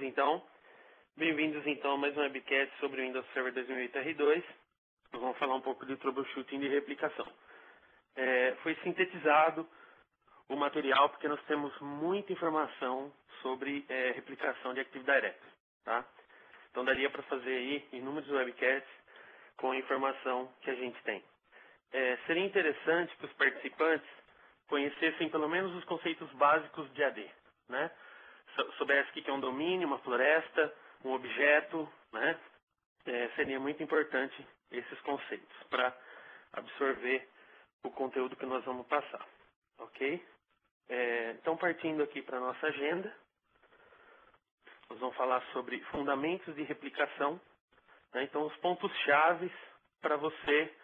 então. Bem-vindos então a mais um webcast sobre o Windows Server 2008 R2. Nós vamos falar um pouco de troubleshooting de replicação. Foi sintetizado o material porque nós temos muita informação sobre replicação de Active Directory, tá? Então daria para fazer aí inúmeros webcasts com a informação que a gente tem. Seria interessante que os participantes conhecessem pelo menos os conceitos básicos de AD, né? Soubesse o que é um domínio, uma floresta, um objeto, né? Seria muito importante esses conceitos para absorver o conteúdo que nós vamos passar, ok? Então, partindo aqui para a nossa agenda, nós vamos falar sobre fundamentos de replicação, né? Então, os pontos chaves para você,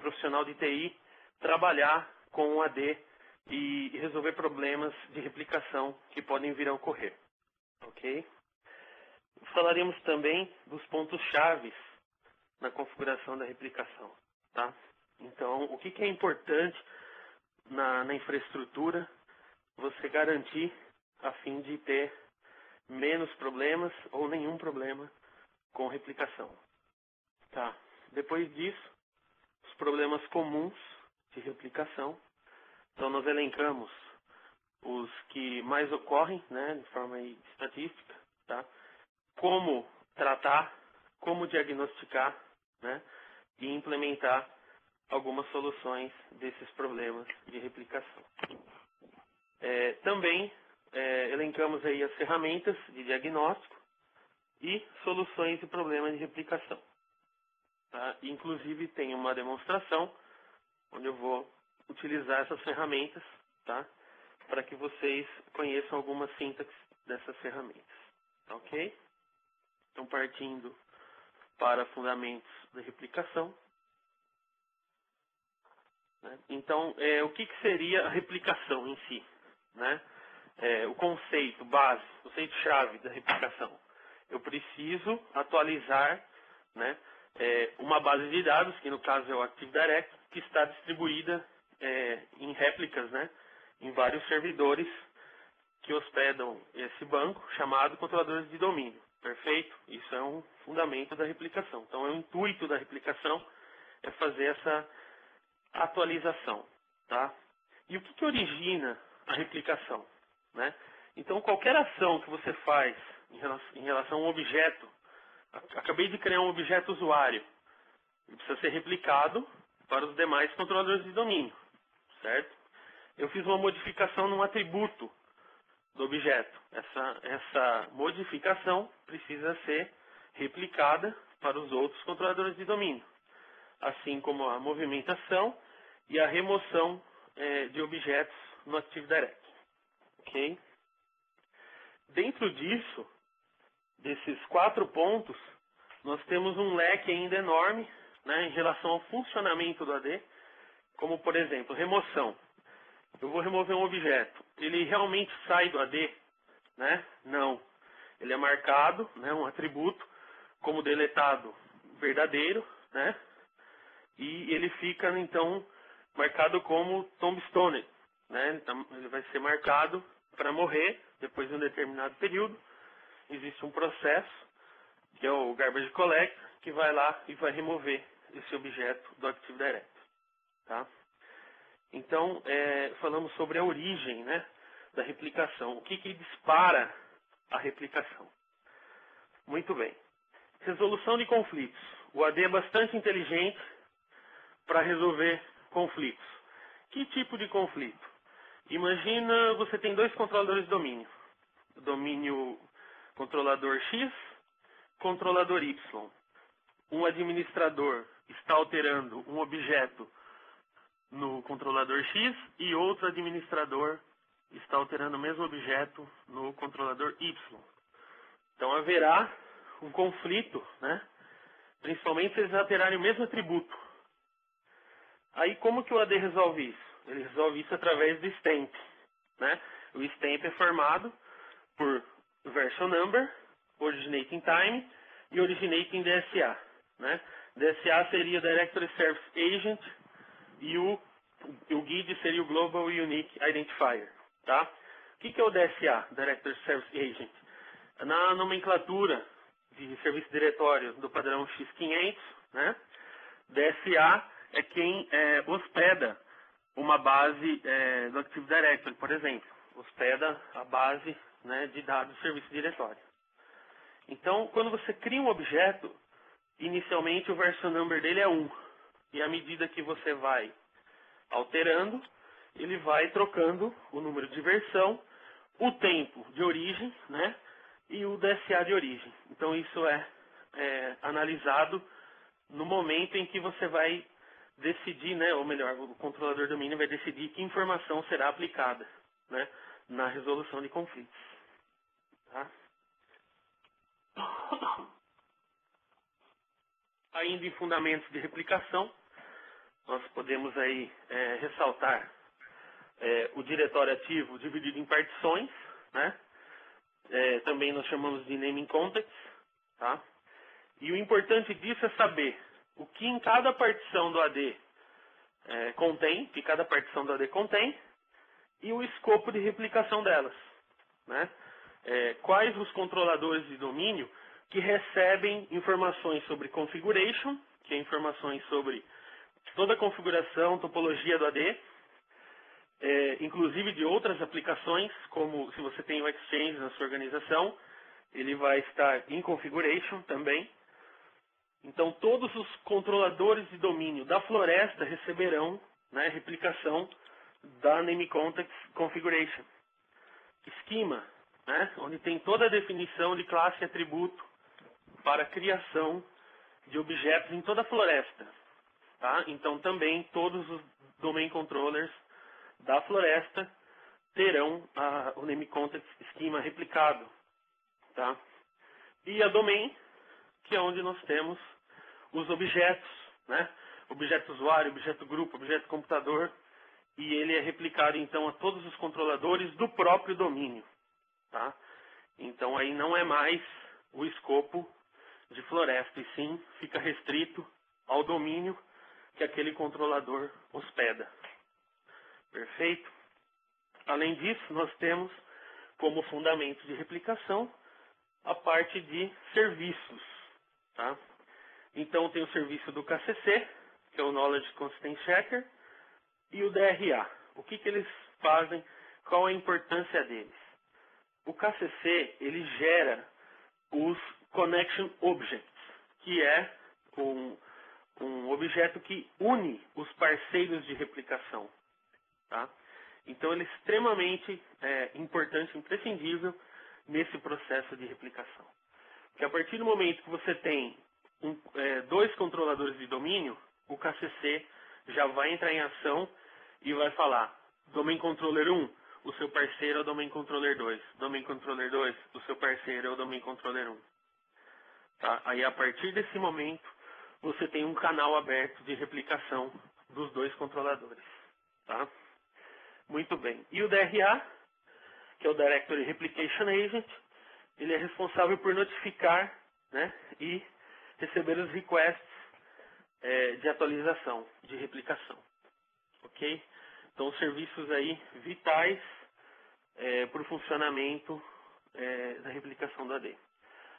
profissional de TI, trabalhar com o AD e resolver problemas de replicação que podem vir a ocorrer, ok? Falaremos também dos pontos chaves na configuração da replicação, tá? Então, o que é importante na infraestrutura você garantir a fim de ter menos problemas ou nenhum problema com replicação, tá? Depois disso, os problemas comuns de replicação. Então, nós elencamos os que mais ocorrem, né, de forma estatística, tá? Como tratar, como diagnosticar, né, e implementar algumas soluções desses problemas de replicação. Também elencamos aí as ferramentas de diagnóstico e soluções de problemas de replicação. Tá? Inclusive tem uma demonstração onde eu vou utilizar essas ferramentas, tá? Para que vocês conheçam algumas sintaxes dessas ferramentas. Ok? Então, partindo para fundamentos da replicação. Né? Então, o que seria a replicação em si? Né? O conceito base, o conceito-chave da replicação. Eu preciso atualizar, né, uma base de dados, que no caso é o Active Directory, que está distribuída em réplicas, né, em vários servidores que hospedam esse banco chamado controladores de domínio. Perfeito? Isso é um fundamento da replicação. Então, o intuito da replicação é fazer essa atualização, tá? E o que origina a replicação, né? Então, qualquer ação que você faz em relação a um objeto, acabei de criar um objeto usuário, ele precisa ser replicado para os demais controladores de domínio, certo? Eu fiz uma modificação num atributo do objeto. Essa modificação precisa ser replicada para os outros controladores de domínio, assim como a movimentação e a remoção de objetos no Active Directory. Ok? Dentro disso, desses 4 pontos, nós temos um leque ainda enorme, né, em relação ao funcionamento do AD, como, por exemplo, remoção. Eu vou remover um objeto. Ele realmente sai do AD? Né? Não. Ele é marcado, né, um atributo, como deletado verdadeiro, né? E ele fica, então, marcado como tombstone, né? Então, ele vai ser marcado para morrer depois de um determinado período. Existe um processo, que é o Garbage Collector, que vai lá e vai remover esse objeto do Active Directory, tá? Então, falamos sobre a origem, né, da replicação. O que dispara a replicação? Muito bem. Resolução de conflitos. O AD é bastante inteligente para resolver conflitos. Que tipo de conflito? Imagina você tem 2 controladores de domínio. Domínio controlador X, controlador Y. Um administrador está alterando um objeto no controlador X e outro administrador está alterando o mesmo objeto no controlador Y. Então haverá um conflito, né? Principalmente se eles alterarem o mesmo atributo. Aí como que o AD resolve isso? Ele resolve isso através do stamp, né? O stamp é formado por version number, originating time e originating DSA, né? DSA seria Directory Service Agent e o GUID seria o Global Unique Identifier, tá? O que é o DSA, Directory Service Agent? Na nomenclatura de serviço diretório do padrão X500, né, DSA é quem hospeda uma base do Active Directory, por exemplo. Hospeda a base, né, de dados do serviço diretório. Então, quando você cria um objeto, inicialmente o version number dele é 1. E à medida que você vai alterando, ele vai trocando o número de versão, o tempo de origem, né, e o DSA de origem. Então isso é analisado no momento em que você vai decidir, né, ou melhor, o controlador domínio vai decidir que informação será aplicada, né, na resolução de conflitos. Tá? Ainda em fundamentos de replicação, nós podemos aí ressaltar o diretório ativo dividido em partições, né? Também nós chamamos de naming context, tá? E o importante disso é saber o que em cada partição do AD contém, que cada partição do AD contém, e o escopo de replicação delas, né? Quais os controladores de domínio que recebem informações sobre configuration, que é informações sobre toda a configuração, topologia do AD, inclusive de outras aplicações, como se você tem o Exchange na sua organização, ele vai estar em configuration também. Então, todos os controladores de domínio da floresta receberão, né, replicação da Name Context Configuration. Schema, né, onde tem toda a definição de classe e atributo para a criação de objetos em toda a floresta. Tá? Então, também todos os Domain Controllers da floresta terão o Name Context Schema replicado. Tá? E a Domain, que é onde nós temos os objetos, né? Objeto usuário, objeto grupo, objeto computador, e ele é replicado então a todos os controladores do próprio domínio. Tá? Então aí não é mais o escopo de floresta, e sim fica restrito ao domínio que aquele controlador hospeda. Perfeito? Além disso, nós temos como fundamento de replicação a parte de serviços. Tá? Então tem o serviço do KCC, que é o Knowledge Constant Checker, e o DRA. O que eles fazem? Qual a importância deles? O KCC, ele gera os Connection Objects, que é um objeto que une os parceiros de replicação. Tá? Então ele é extremamente importante, imprescindível nesse processo de replicação. Porque a partir do momento que você tem dois controladores de domínio, o KCC já vai entrar em ação e vai falar: Domain Controller 1, o seu parceiro é o Domain Controller 2. Domain Controller 2, o seu parceiro é o Domain Controller 1. Tá? Aí, a partir desse momento, você tem um canal aberto de replicação dos dois controladores. Tá? Muito bem. E o DRA, que é o Directory Replication Agent, ele é responsável por notificar, né, e receber os requests de atualização, de replicação. Ok? Então, serviços aí vitais para o funcionamento da replicação do AD.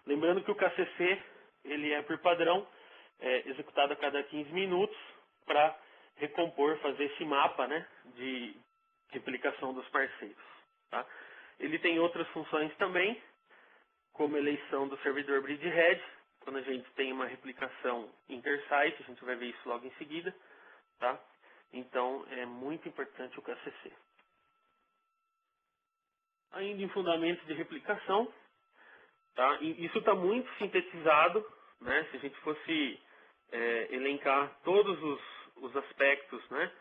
Lembrando que o KCC, ele é por padrão executado a cada 15 minutos para recompor, fazer esse mapa, né, de replicação dos parceiros. Tá? Ele tem outras funções também, como eleição do servidor bridgehead, quando a gente tem uma replicação intersite, a gente vai ver isso logo em seguida. Tá? Então, é muito importante o KCC. Ainda em fundamentos de replicação, tá? E isso está muito sintetizado, né? Se a gente fosse elencar todos os aspectos, né,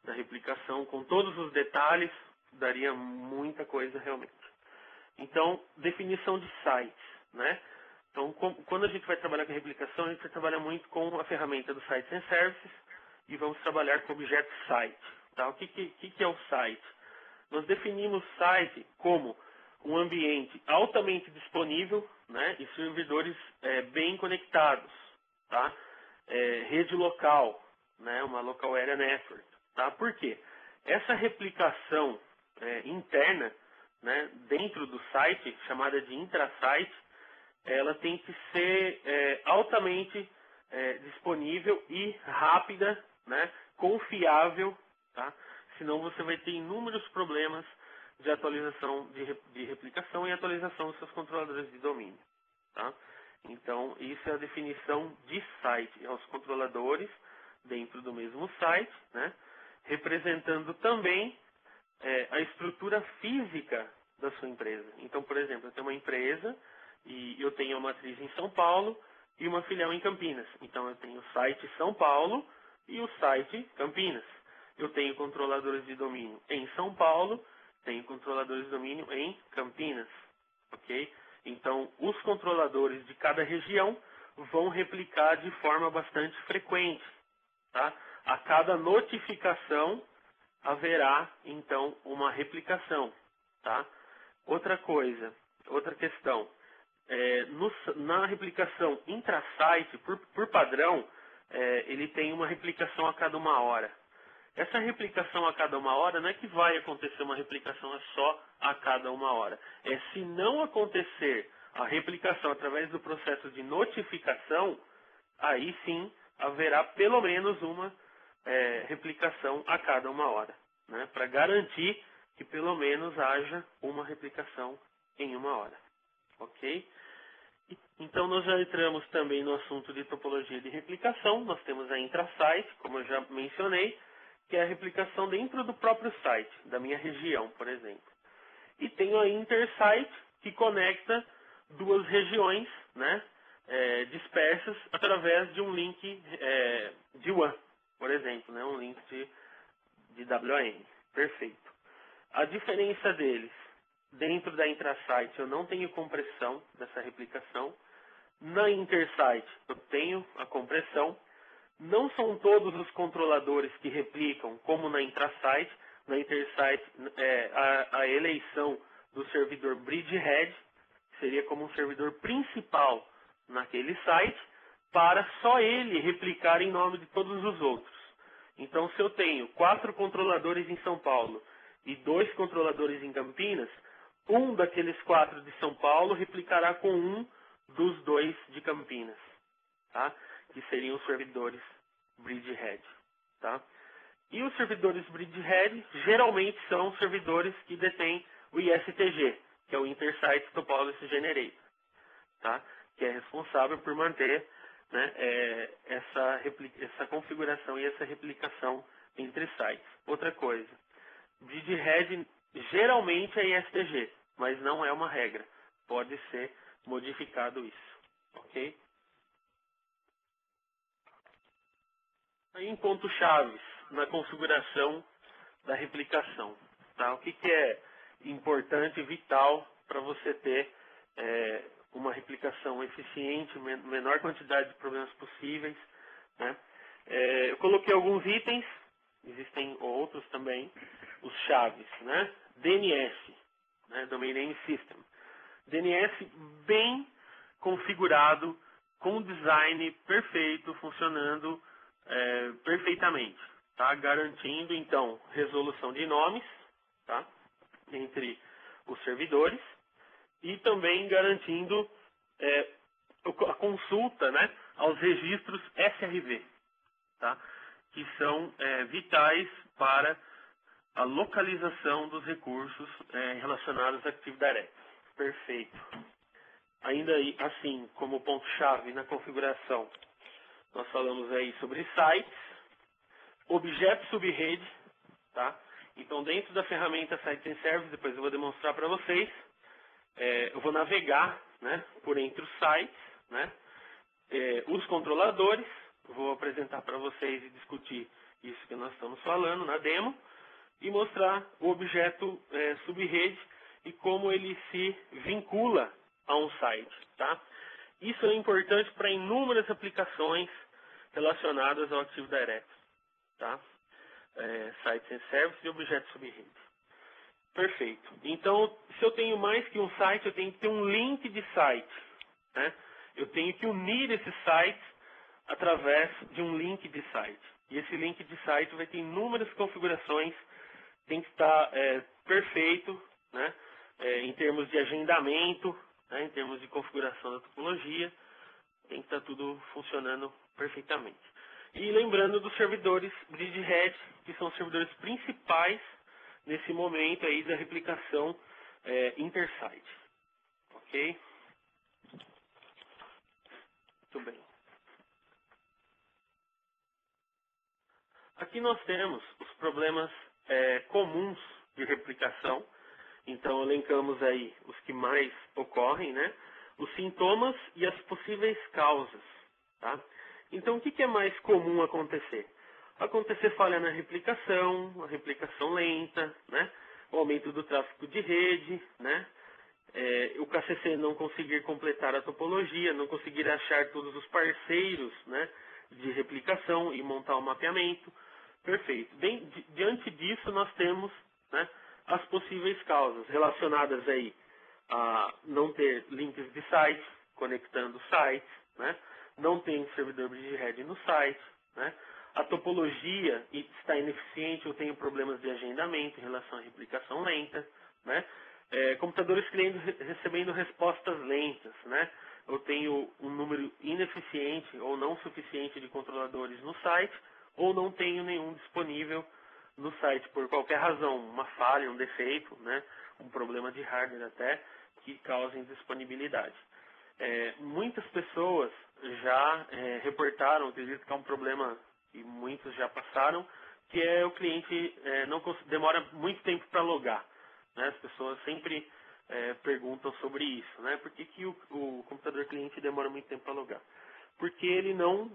da replicação, com todos os detalhes, daria muita coisa realmente. Então, definição de sites, né? Então, quando a gente vai trabalhar com replicação, a gente vai trabalhar muito com a ferramenta do Sites and Services e vamos trabalhar com o objeto site. Tá? O que é o site? Nós definimos site como um ambiente altamente disponível, né, e servidores bem conectados. Tá? Rede local, né, uma Local Area Network. Tá? Por quê? Essa replicação interna, né, dentro do site, chamada de intrasite, ela tem que ser altamente disponível e rápida, né, confiável, tá? Senão você vai ter inúmeros problemas de atualização de replicação e atualização dos seus controladores de domínio, tá? Então, isso é a definição de site, é os controladores dentro do mesmo site, né, representando também a estrutura física da sua empresa. Então, por exemplo, eu tenho uma empresa e eu tenho uma matriz em São Paulo e uma filial em Campinas. Então, eu tenho o site São Paulo e o site Campinas. Eu tenho controladores de domínio em São Paulo, tenho controladores de domínio em Campinas, ok? Então, os controladores de cada região vão replicar de forma bastante frequente, tá? A cada notificação haverá, então, uma replicação, tá? Outra coisa, outra questão, na replicação intrasite, por padrão, ele tem uma replicação a cada 1 hora. Essa replicação a cada 1 hora não é que vai acontecer uma replicação só a cada 1 hora. Se não acontecer a replicação através do processo de notificação, aí sim haverá pelo menos uma replicação a cada 1 hora, né, para garantir que pelo menos haja uma replicação em 1 hora. Ok? Então, nós já entramos também no assunto de topologia de replicação. Nós temos a intrasite, como eu já mencionei, que é a replicação dentro do próprio site, da minha região, por exemplo. E tenho a intersite, que conecta duas regiões, né, dispersas através de um link de WAN, por exemplo, né, um link de WAN. Perfeito. A diferença deles, dentro da intrasite eu não tenho compressão dessa replicação. Na intersite eu tenho a compressão. Não são todos os controladores que replicam, como na intrasite. Na intersite, a eleição do servidor bridgehead, que seria como um servidor principal naquele site, para só ele replicar em nome de todos os outros. Então, se eu tenho 4 controladores em São Paulo e 2 controladores em Campinas, um daqueles 4 de São Paulo replicará com um dos 2 de Campinas, tá? Que seriam os servidores bridgehead, tá? E os servidores bridgehead geralmente são servidores que detêm o ISTG, que é o Intersite Topology Generator, tá? Que é responsável por manter, né, essa configuração e essa replicação entre sites. Outra coisa, bridgehead geralmente é ISTG, mas não é uma regra. Pode ser modificado isso, ok? Aí em pontos chaves na configuração da replicação, tá? O que é importante e vital para você ter uma replicação eficiente, menor quantidade de problemas possíveis, né? Eu coloquei alguns itens, existem outros também, os chaves, né? DNS, né? Domain Name System. DNS bem configurado, com design perfeito, funcionando perfeitamente, tá? Garantindo, então, resolução de nomes, tá? Entre os servidores e também garantindo a consulta, né, aos registros SRV, tá? Que são vitais para a localização dos recursos relacionados à Active Directory. Perfeito. Ainda assim, como ponto-chave na configuração, nós falamos aí sobre sites, objeto subrede, tá? Então, dentro da ferramenta Sites and Services, depois eu vou demonstrar para vocês, eu vou navegar, né, por entre os sites, né, os controladores, vou apresentar para vocês e discutir isso que nós estamos falando na demo, e mostrar o objeto subrede e como ele se vincula a um site, tá? Isso é importante para inúmeras aplicações relacionadas ao Active Directory, tá? Sites and Services e objeto subrede. Perfeito. Então, se eu tenho mais que um site, eu tenho que ter um link de site, né? Eu tenho que unir esses sites através de um link de site. E esse link de site vai ter inúmeras configurações, tem que estar perfeito, né? em termos de agendamento, né, em termos de configuração da topologia, tem que estar tudo funcionando perfeitamente. E lembrando dos servidores GridRed, que são os servidores principais nesse momento aí da replicação intersite. Ok? Muito bem. Aqui nós temos os problemas comuns de replicação. Então, elencamos aí os que mais ocorrem, né? Os sintomas e as possíveis causas, tá? Então, o que é mais comum acontecer? Acontecer falha na replicação, a replicação lenta, né? O aumento do tráfego de rede, né? O KCC não conseguir completar a topologia, não conseguir achar todos os parceiros, né, de replicação e montar o mapeamento. Perfeito. Bem, diante disso, nós temos, né, as possíveis causas relacionadas aí a não ter links de site, conectando sites, né, não tem servidor BridgeRed no site, né, a topologia está ineficiente, eu tenho problemas de agendamento em relação à replicação lenta, né, computadores recebendo respostas lentas, né, eu tenho um número ineficiente ou não suficiente de controladores no site, ou não tenho nenhum disponível no site por qualquer razão, uma falha, um defeito, né, um problema de hardware até, que causem disponibilidade. Muitas pessoas já reportaram, acredito que é um problema que muitos já passaram, que é o cliente demora muito tempo para logar. Né? As pessoas sempre perguntam sobre isso. Né? Por que o computador cliente demora muito tempo para logar? Porque ele não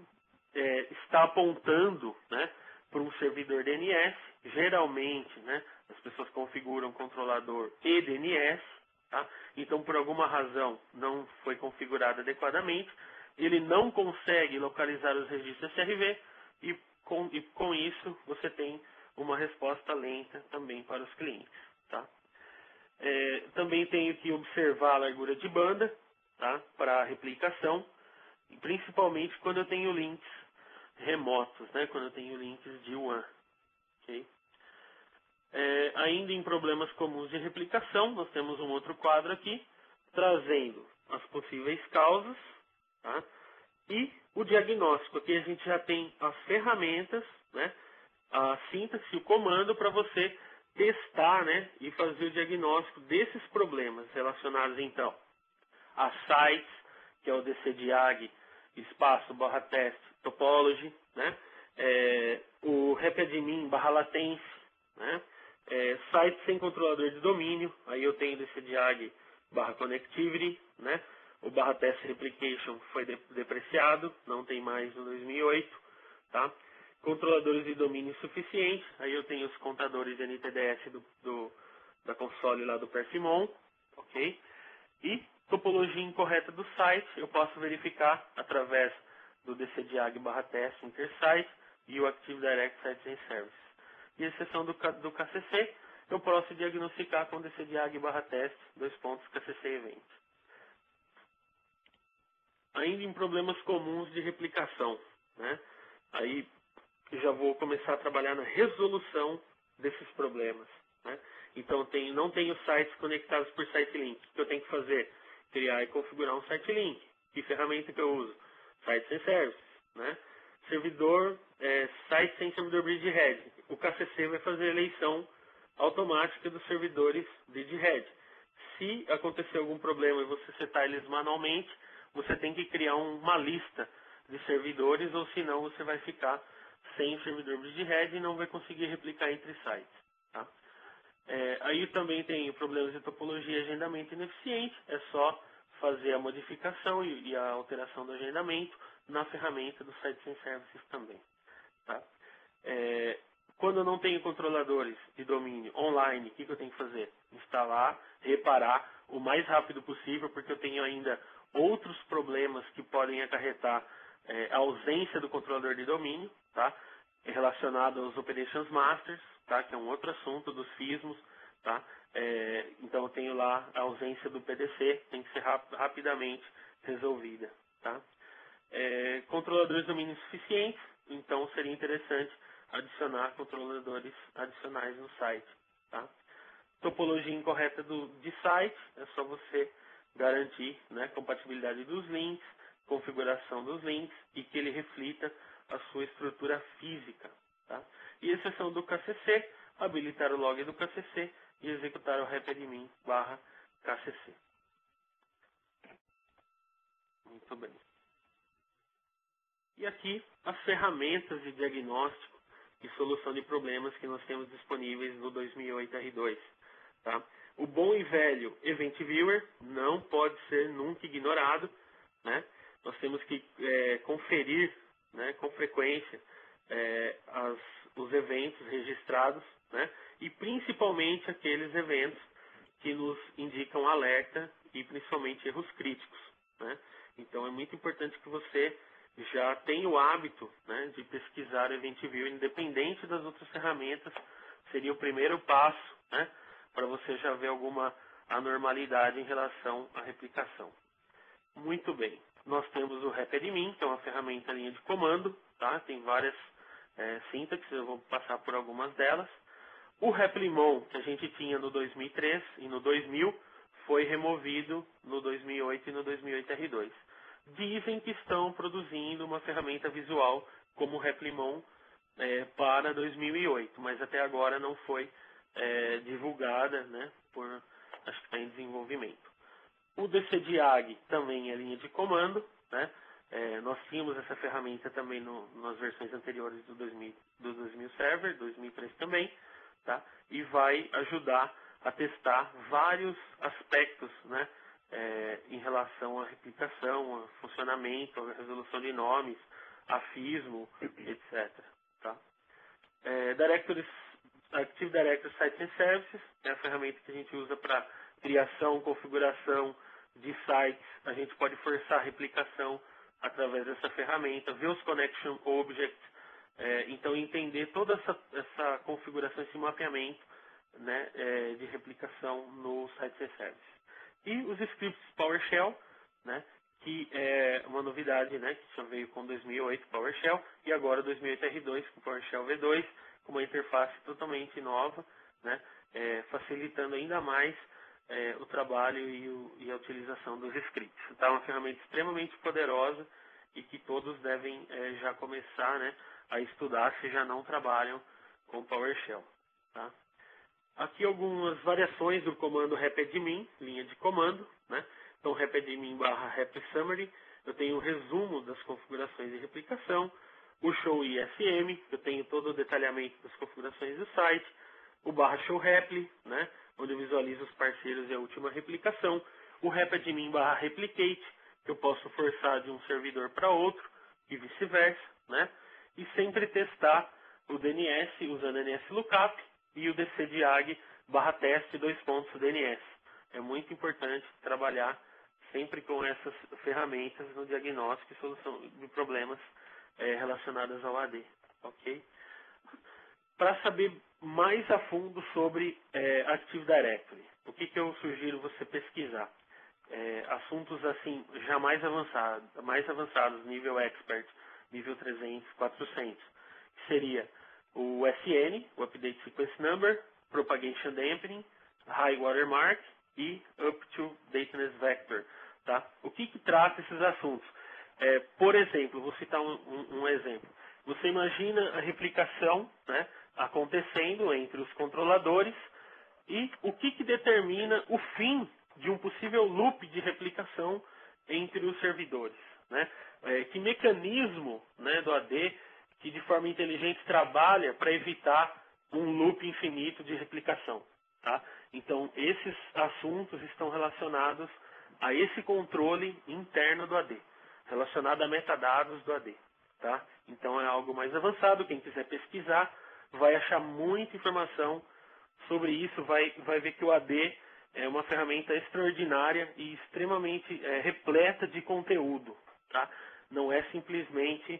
está apontando, né, para um servidor DNS. Geralmente, né, as pessoas configuram controlador e DNS. Tá? Então, por alguma razão, não foi configurado adequadamente. Ele não consegue localizar os registros SRV e com isso você tem uma resposta lenta também para os clientes. Tá? Também tenho que observar a largura de banda, tá, para a replicação, principalmente quando eu tenho links remotos, né, quando eu tenho links de WAN. Okay? Ainda em problemas comuns de replicação, nós temos um outro quadro aqui, trazendo as possíveis causas, tá, e o diagnóstico. Aqui a gente já tem as ferramentas, né, a síntese, o comando para você testar, né, e fazer o diagnóstico desses problemas relacionados, então, a sites, que é o DCDiag, espaço, /test, topology, né, o repadmin /latência, né, site sem controlador de domínio, aí eu tenho DCDiag /connectivity, né, o /test replication foi depreciado, não tem mais no 2008, tá? Controladores de domínio suficiente, aí eu tenho os contadores de NTDS da console lá do Perfimon, ok? E topologia incorreta do site, eu posso verificar através do DCDiag /test intersite e o Active Direct Sites and Services. E exceção do KCC, eu posso diagnosticar com DCDiag /test, KCC Event. Ainda em problemas comuns de replicação, né? Aí eu já vou começar a trabalhar na resolução desses problemas, né? Então, não tenho sites conectados por site link. O que eu tenho que fazer? Criar e configurar um site link. Que ferramenta que eu uso? Sites and Services, né? Servidor, site sem servidor BridgeRed. O KCC vai fazer a eleição automática dos servidores BridgeRed. Se acontecer algum problema e você setar eles manualmente, você tem que criar uma lista de servidores, ou senão você vai ficar sem o servidor BridgeRed e não vai conseguir replicar entre sites. Tá? Aí também tem problemas de topologia e agendamento ineficiente, é só fazer a modificação e a alteração do agendamento na ferramenta do Sites and Services também. Tá? Quando eu não tenho controladores de domínio online, o que eu tenho que fazer? Instalar, reparar o mais rápido possível, porque eu tenho ainda outros problemas que podem acarretar a ausência do controlador de domínio, tá? Relacionado aos Operations Masters, tá? Que é um outro assunto dos FISMos. Tá? Então eu tenho lá a ausência do PDC, tem que ser rapidamente resolvida. Tá? Controladores de domínio suficientes, então seria interessante adicionar controladores adicionais no site. Tá? Topologia incorreta de site, é só você garantir, né, compatibilidade dos links, configuração dos links e que ele reflita a sua estrutura física. Tá? E exceção do KCC, habilitar o log do KCC e executar o repadmin/KCC. Muito bem. E aqui as ferramentas de diagnóstico e solução de problemas que nós temos disponíveis no 2008 R2. Tá? O bom e velho Event Viewer não pode ser nunca ignorado. Né? Nós temos que conferir, né, com frequência os eventos registrados, né? E principalmente aqueles eventos que nos indicam alerta e principalmente erros críticos. Né? Então é muito importante que você já tenha o hábito, né, de pesquisar o Event Viewer, independente das outras ferramentas, seria o primeiro passo, né, para você já ver alguma anormalidade em relação à replicação. Muito bem. Nós temos o repadmin, que é uma ferramenta linha de comando, tá? Tem várias sintaxes, eu vou passar por algumas delas. O replimon, que a gente tinha no 2003 e no 2000, foi removido no 2008 e no 2008 R2. Dizem que estão produzindo uma ferramenta visual como o replimon para 2008, mas até agora não foi divulgada, né, acho que está em desenvolvimento. O DCDiag também é linha de comando, né? Nós tínhamos essa ferramenta também nas versões anteriores do 2000 Server, 2003 também, tá? E vai ajudar a testar vários aspectos, né, em relação à replicação, ao funcionamento, à resolução de nomes, afismo, etc. Tá? Active Directory Sites and Services é a ferramenta que a gente usa para criação, configuração de sites. A gente pode forçar a replicação através dessa ferramenta, ver os Connection Objects, então entender toda essa configuração, esse mapeamento, né, de replicação no Sites and Services. E os scripts PowerShell, né, que é uma novidade, né, que só veio com 2008 PowerShell e agora 2008 R2 com PowerShell V2, com uma interface totalmente nova, né, facilitando ainda mais o trabalho e a utilização dos scripts. Então, é uma ferramenta extremamente poderosa e que todos devem já começar, né, a estudar se já não trabalham com PowerShell. Tá? Aqui algumas variações do comando repadmin, linha de comando, né? Então, repadmin/repsummary, eu tenho um resumo das configurações de replicação, o show ISM, eu tenho todo o detalhamento das configurações do site, o /showrepli, né, onde eu visualizo os parceiros e a última replicação, o repadmin/replicate, que eu posso forçar de um servidor para outro e vice-versa, né, e sempre testar o DNS usando NSLookup e o DCDiag/teste:2.dns. É muito importante trabalhar sempre com essas ferramentas no diagnóstico e solução de problemas relacionados ao AD. Ok? Para saber mais a fundo sobre Active Directory, o que eu sugiro você pesquisar? Assuntos assim, já mais avançados, nível Expert, nível 300, 400, que seria o SN, o Update Sequence Number, Propagation Dampening, High Watermark e Up to Dateness Vector. Tá? O que trata esses assuntos? Por exemplo, vou citar um exemplo. Você imagina a replicação, né, acontecendo entre os controladores e o que determina o fim de um possível loop de replicação entre os servidores. Né? Que mecanismo, né, do AD que de forma inteligente trabalha para evitar um loop infinito de replicação. Tá? Então, esses assuntos estão relacionados a esse controle interno do AD, relacionado a metadados do AD. Tá? Então, é algo mais avançado. Quem quiser pesquisar vai achar muita informação sobre isso, vai ver que o AD é uma ferramenta extraordinária e extremamente repleta de conteúdo. Tá? Não é simplesmente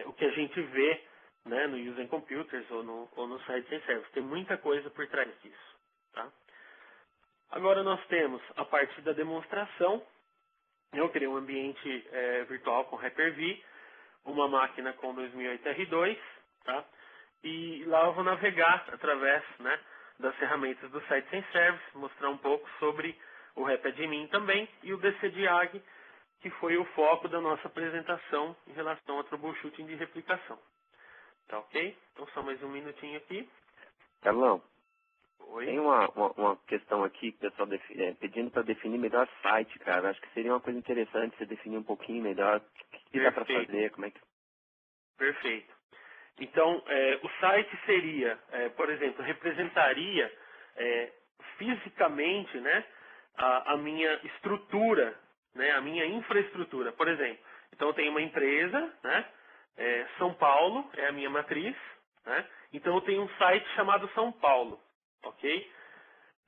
o que a gente vê, né, no Using Computers ou no Sites and Services. Tem muita coisa por trás disso. Tá? Agora nós temos a parte da demonstração. Eu criei um ambiente virtual com Hyper-V, uma máquina com 2008 R2, tá? E lá eu vou navegar através, né, das ferramentas do Site Sem Service, mostrar um pouco sobre o RapidMin também e o BCDIAG, que foi o foco da nossa apresentação em relação ao troubleshooting de replicação. Tá ok? Então só mais um minutinho aqui. Carlão, Oi. tem uma questão aqui que o pessoal pedindo para definir melhor site, cara. Acho que seria uma coisa interessante você definir um pouquinho melhor o que dá para fazer, como é que... Perfeito. Então, o site seria, por exemplo, representaria fisicamente, né, a minha estrutura, né, a minha infraestrutura. Por exemplo, então eu tenho uma empresa, né, São Paulo é a minha matriz, né, então eu tenho um site chamado São Paulo, ok?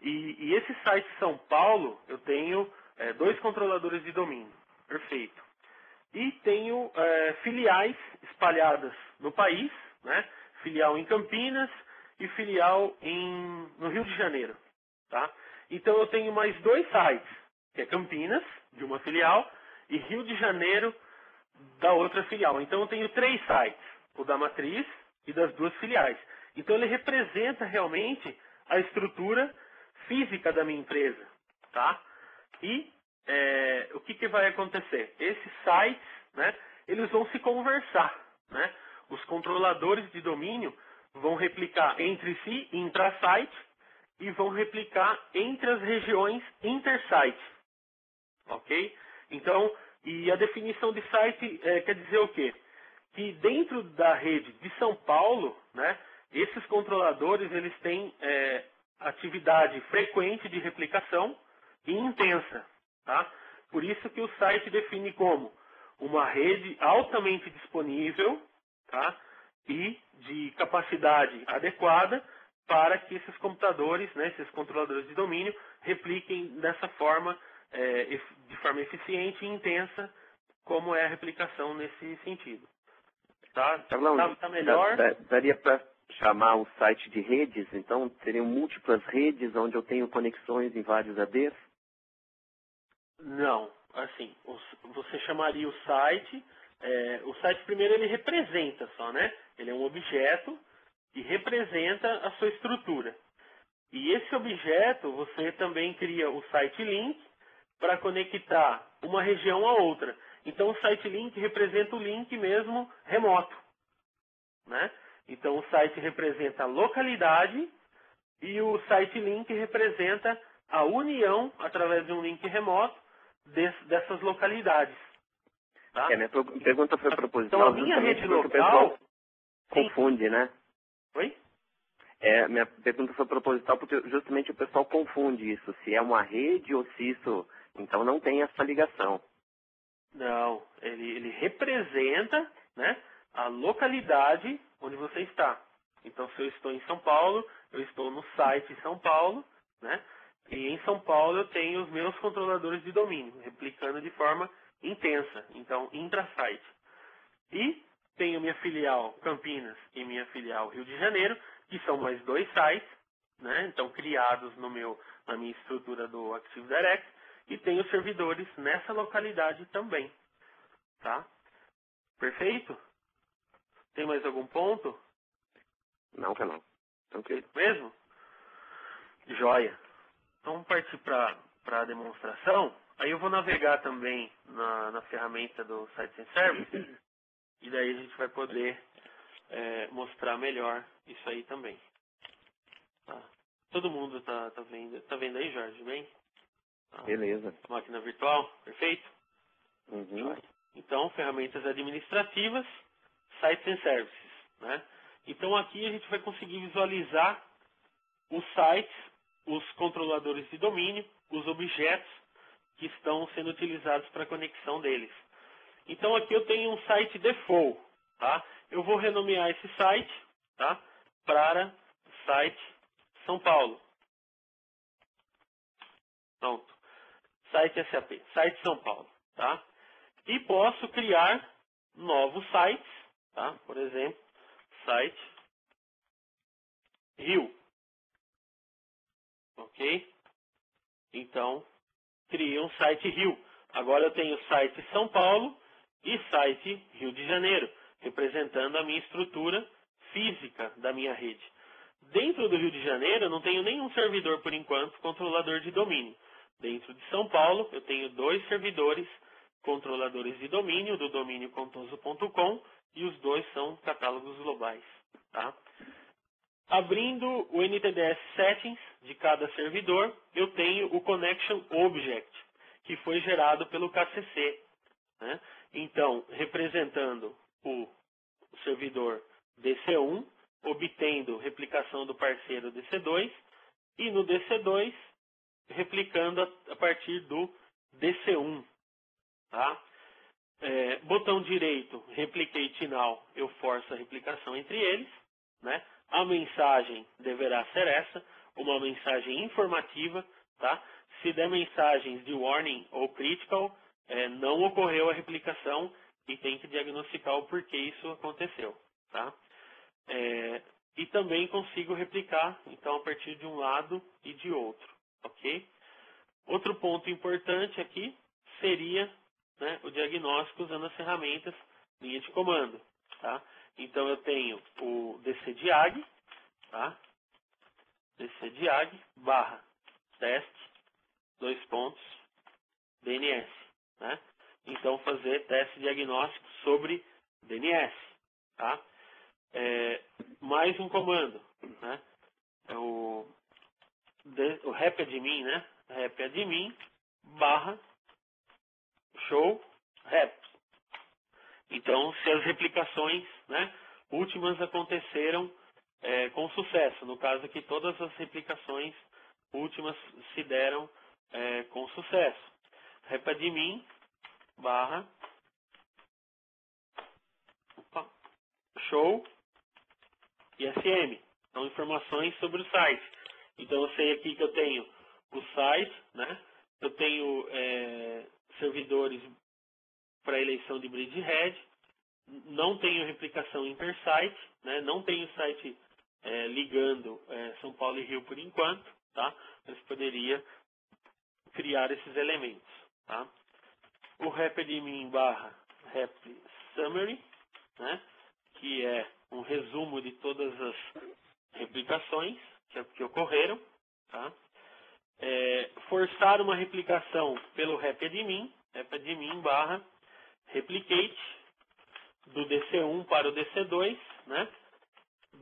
E esse site São Paulo, eu tenho 2 controladores de domínio, perfeito. E tenho filiais espalhadas no país, né? Filial em Campinas e filial no Rio de Janeiro. Tá? Então eu tenho mais 2 sites, que é Campinas, de uma filial, e Rio de Janeiro, da outra filial. Então eu tenho 3 sites, o da matriz e das 2 filiais. Então ele representa realmente a estrutura física da minha empresa. Tá? E o que vai acontecer? Esses sites, né, eles vão se conversar. Né? Os controladores de domínio vão replicar entre si intra-site e vão replicar entre as regiões inter-site. Ok? Então, e a definição de site quer dizer o quê? Que dentro da rede de São Paulo, né, esses controladores eles têm atividade frequente de replicação e intensa. Tá? Por isso que o site define como uma rede altamente disponível, tá? E de capacidade adequada para que esses computadores, né, esses controladores de domínio, repliquem dessa forma, de forma eficiente e intensa, como é a replicação nesse sentido. Tá? Carlão, Tá melhor? daria para chamar o site de redes? Então, seriam múltiplas redes onde eu tenho conexões em vários ADs? Não, assim, você chamaria o site primeiro ele representa só, né? Ele é um objeto e representa a sua estrutura. E esse objeto, você também cria o site link para conectar uma região a outra. Então o site link representa o link mesmo remoto, né? Então o site representa a localidade e o site link representa a união através de um link remoto dessas localidades. Tá? Minha pergunta foi proposital, então a minha rede porque o local pessoal confunde, né? Oi? Minha pergunta foi proposital porque justamente o pessoal confunde isso, se é uma rede ou se isso... Então não tem essa ligação. Não, ele representa, né, a localidade onde você está. Então, se eu estou em São Paulo, eu estou no site São Paulo, né, e em São Paulo eu tenho os meus controladores de domínio, replicando de forma intensa, então intra-site. E tenho minha filial Campinas e minha filial Rio de Janeiro, que são mais 2 sites, né, então criados na minha estrutura do Active Direct, e tenho servidores nessa localidade também. Tá? Perfeito? Tem mais algum ponto? Não, que não. Tranquilo. Mesmo? Joia. Então vamos partir para a demonstração. Aí eu vou navegar também na ferramenta do Site Sem Service. E daí a gente vai poder mostrar melhor isso aí também. Tá? Todo mundo tá vendo aí, Jorge? Bem? Tá. Beleza. Máquina virtual, perfeito? Uhum. Então, ferramentas administrativas, Sites and Services. Né? Então, aqui a gente vai conseguir visualizar os sites, os controladores de domínio, os objetos que estão sendo utilizados para a conexão deles. Então, aqui eu tenho um site default. Tá? Eu vou renomear esse site, tá, para site São Paulo. Pronto. Site SAP, site São Paulo. Tá? E posso criar novos sites, tá? Por exemplo, site Rio. Ok? Então, criei um site Rio. Agora eu tenho site São Paulo e site Rio de Janeiro, representando a minha estrutura física da minha rede. Dentro do Rio de Janeiro, eu não tenho nenhum servidor, por enquanto, controlador de domínio. Dentro de São Paulo, eu tenho 2 servidores controladores de domínio, do domínio contoso.com, e os 2 são catálogos globais. Tá? Abrindo o NTDS Settings de cada servidor, eu tenho o Connection Object, que foi gerado pelo KCC. Né? Então, representando o servidor DC1, obtendo replicação do parceiro DC2, e no DC2, replicando a partir do DC1. Tá? Botão direito, Replicate Now, eu forço a replicação entre eles. Né? A mensagem deverá ser essa, uma mensagem informativa. Tá? Se der mensagens de warning ou critical, não ocorreu a replicação e tem que diagnosticar o porquê isso aconteceu. Tá? E também consigo replicar, então, a partir de um lado e de outro. Ok? Outro ponto importante aqui seria, né, o diagnóstico usando as ferramentas linha de comando. Tá? Então, eu tenho o DCDiag, tá? DCDiag barra teste, DNS. Né? Então, fazer teste diagnóstico sobre DNS. Tá? Mais um comando. Né? É o repadmin, né? Repadmin barra show rep. Então, se as replicações, né, últimas aconteceram com sucesso. No caso aqui, todas as replicações últimas se deram com sucesso. Repadmin barra show ISM. São informações sobre o site. Então, eu sei aqui que eu tenho o site, né? Eu tenho servidores para eleição de bridgehead, não tenho replicação intersite, né? Não tenho site ligando São Paulo e Rio por enquanto, tá? Mas poderia criar esses elementos. Tá? O repadmin barra rep summary, né? Que é um resumo de todas as replicações que ocorreram. Tá? Forçar uma replicação pelo repadmin barra replicate do DC1 para o DC2, né?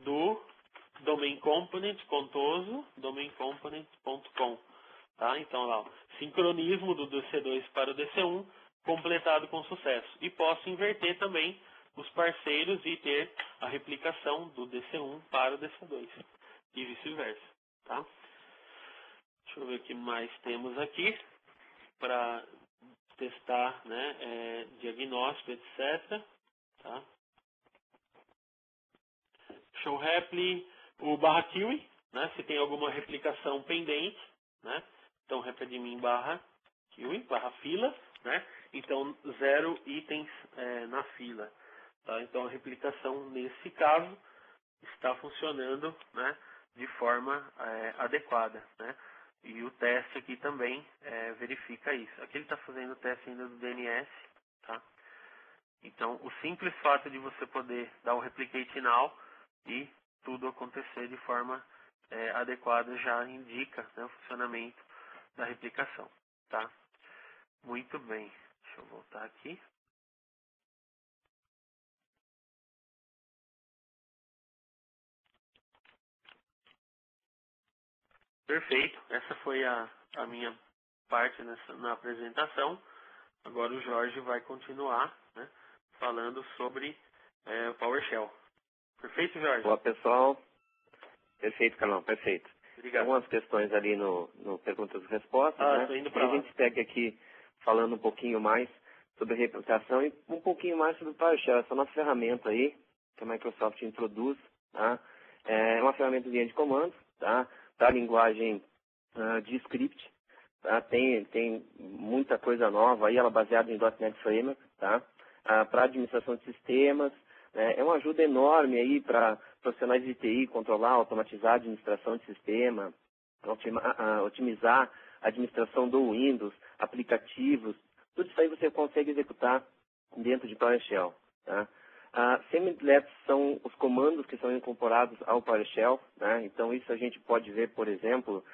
Do domain component contoso domain-component.com. Tá? Então lá, sincronismo do DC2 para o DC1 completado com sucesso. E posso inverter também os parceiros e ter a replicação do DC1 para o DC2 e vice-versa. Tá? Deixa eu ver o que mais temos aqui para testar, né, diagnóstico, etc. Tá? Show repli, o barra QI, né, se tem alguma replicação pendente, né? Então repadmin barra QI, barra fila, né? Então 0 itens na fila. Tá? Então a replicação nesse caso está funcionando, né, de forma adequada, né? E o teste aqui também verifica isso. Aqui ele está fazendo o teste ainda do DNS. Tá? Então, o simples fato de você poder dar o replicate now e tudo acontecer de forma adequada já indica, né, o funcionamento da replicação. Tá? Muito bem. Deixa eu voltar aqui. Perfeito. Essa foi a minha parte na apresentação. Agora o Jorge vai continuar, né, falando sobre o PowerShell. Perfeito, Jorge? Olá, pessoal. Perfeito, Carlão, perfeito. Obrigado. Algumas questões ali no perguntas e respostas, né? Tô indo E para a lá. gente segue aqui falando um pouquinho mais sobre replicação e um pouquinho mais sobre o PowerShell, essa nossa ferramenta aí, que a Microsoft introduz, tá? É uma ferramenta de linha de comando, tá? Da linguagem de script, tá? Tem muita coisa nova aí, ela é baseada em .NET Framework, tá? Para administração de sistemas, né? É uma ajuda enorme aí para profissionais de TI controlar, automatizar a administração de sistema, otimizar a administração do Windows, aplicativos, tudo isso aí você consegue executar dentro de PowerShell. Tá? Semi-delets são os comandos que são incorporados ao PowerShell, né? Então isso a gente pode ver, por exemplo,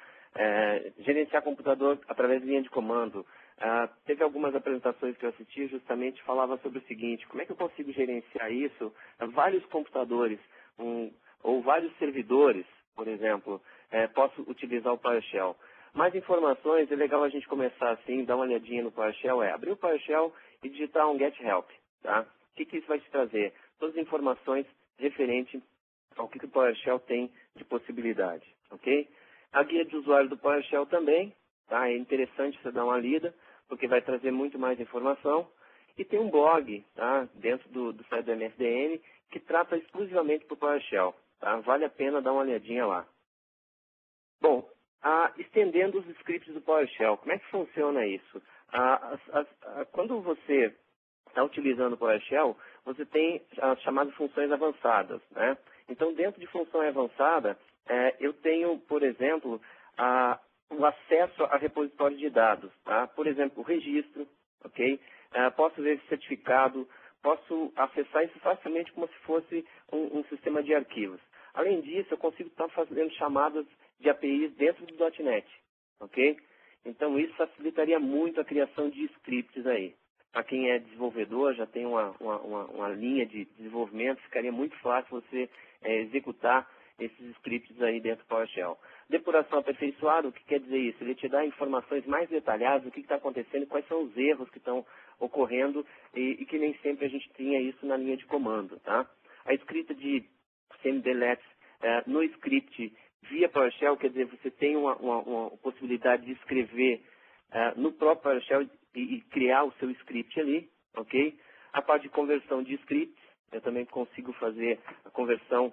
gerenciar computador através de linha de comando. Teve algumas apresentações que eu assisti, justamente falava sobre o seguinte: como é que eu consigo gerenciar isso? Vários computadores ou vários servidores, por exemplo, posso utilizar o PowerShell. Mais informações, é legal a gente começar assim, dar uma olhadinha no PowerShell, abrir o PowerShell e digitar um get help, tá? O que isso vai te trazer? Todas as informações referentes ao que o PowerShell tem de possibilidade, ok? A guia de usuário do PowerShell também, tá? É interessante você dar uma lida, porque vai trazer muito mais informação. E tem um blog, tá? Dentro do site do MSDN, que trata exclusivamente para o PowerShell, tá? Vale a pena dar uma olhadinha lá. Bom, estendendo os scripts do PowerShell, como é que funciona isso? Quando você está utilizando o PowerShell, você tem as chamadas funções avançadas, né? Então, dentro de função avançada, eu tenho, por exemplo, o acesso a repositório de dados, tá? Por exemplo, o registro, ok? Posso ver esse certificado, posso acessar isso facilmente como se fosse um sistema de arquivos. Além disso, eu consigo estar fazendo chamadas de APIs dentro do .NET, ok? Então, isso facilitaria muito a criação de scripts aí. Para quem é desenvolvedor, já tem uma linha de desenvolvimento, ficaria muito fácil você executar esses scripts aí dentro do PowerShell. Depuração aperfeiçoada, o que quer dizer isso? Ele te dá informações mais detalhadas do que está acontecendo, quais são os erros que estão ocorrendo e que nem sempre a gente tinha isso na linha de comando, tá? A escrita de semi-delets no script via PowerShell, quer dizer, você tem uma possibilidade de escrever no próprio PowerShell e criar o seu script ali, ok? A parte de conversão de scripts, eu também consigo fazer a conversão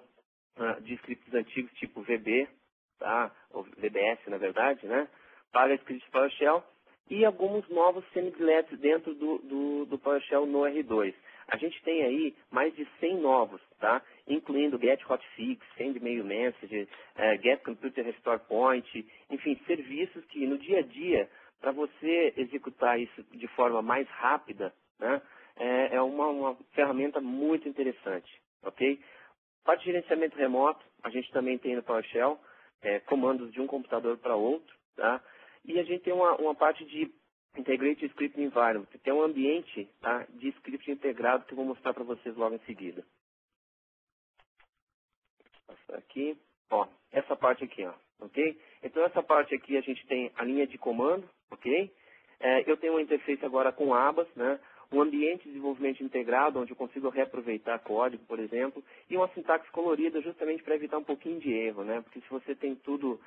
de scripts antigos, tipo VB, tá? Ou VBS, na verdade, né? Para scripts PowerShell e alguns novos semi-delets dentro do PowerShell no R2. A gente tem aí mais de 100 novos, tá? Incluindo Get Hotfix, Send Mail Message, Get Computer Restore Point, enfim, serviços que no dia a dia, para você executar isso de forma mais rápida, né, é uma ferramenta muito interessante, ok? Parte de gerenciamento remoto, a gente também tem no PowerShell, comandos de um computador para outro, tá? E a gente tem uma parte de Integrated Script Environment, que tem um ambiente, tá, de script integrado que eu vou mostrar para vocês logo em seguida. Vou passar aqui, ó, essa parte aqui, ó, ok? Então essa parte aqui a gente tem a linha de comando, ok? Eu tenho uma interface agora com abas, né? Um ambiente de desenvolvimento integrado, onde eu consigo reaproveitar código, por exemplo, e uma sintaxe colorida justamente para evitar um pouquinho de erro, né? Porque se você tem tudo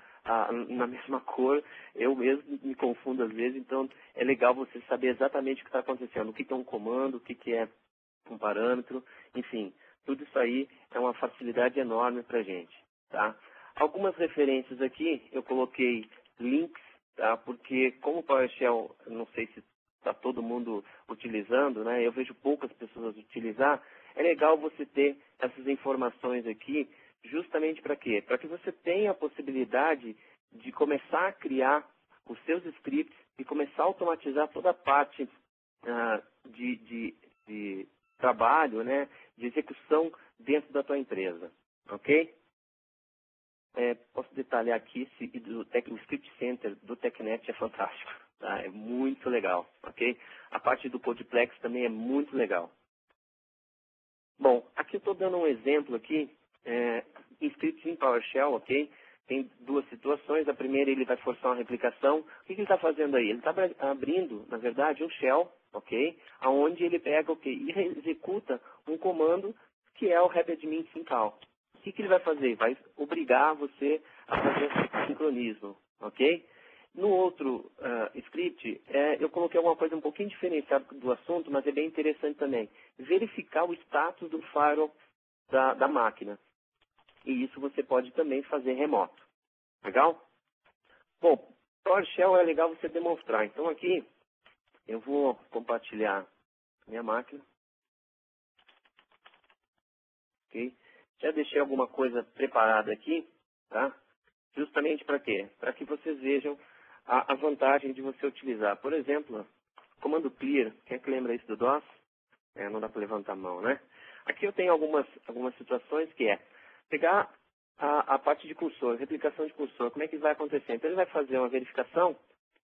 na mesma cor, eu mesmo me confundo às vezes, então é legal você saber exatamente o que está acontecendo, o que é um comando, o que é um parâmetro, enfim, tudo isso aí é uma facilidade enorme para a gente, tá? Algumas referências aqui, eu coloquei links, tá? Porque como o PowerShell, não sei se está todo mundo utilizando, né? Eu vejo poucas pessoas utilizar. É legal você ter essas informações aqui, justamente para quê? Para que você tenha a possibilidade de começar a criar os seus scripts e começar a automatizar toda a parte de trabalho, né? De execução dentro da tua empresa, ok? Posso detalhar aqui o Script Center do TechNet é fantástico, tá? É muito legal, ok? A parte do Codeplex também é muito legal. Bom, aqui eu estou dando um exemplo aqui, em scripts em PowerShell, ok? Tem duas situações. A primeira, ele vai forçar uma replicação. O que ele está fazendo aí? Ele está abrindo, na verdade, um shell, ok? Onde ele pega, ok, e executa um comando que é o repadmin syncal. O que ele vai fazer? Vai obrigar você a fazer sincronismo, ok? No outro script, eu coloquei alguma coisa um pouquinho diferenciada do assunto, mas é bem interessante também. Verificar o status do firewall da máquina. E isso você pode também fazer remoto. Legal? Bom, PowerShell é legal você demonstrar. Então aqui, eu vou compartilhar minha máquina. Ok? Já deixei alguma coisa preparada aqui, tá? Justamente para quê? Para que vocês vejam a vantagem de você utilizar. Por exemplo, comando clear, quem é que lembra isso do DOS? Não dá para levantar a mão, né? Aqui eu tenho algumas situações que é pegar a parte de cursor, replicação de cursor, como é que isso vai acontecer? Então ele vai fazer uma verificação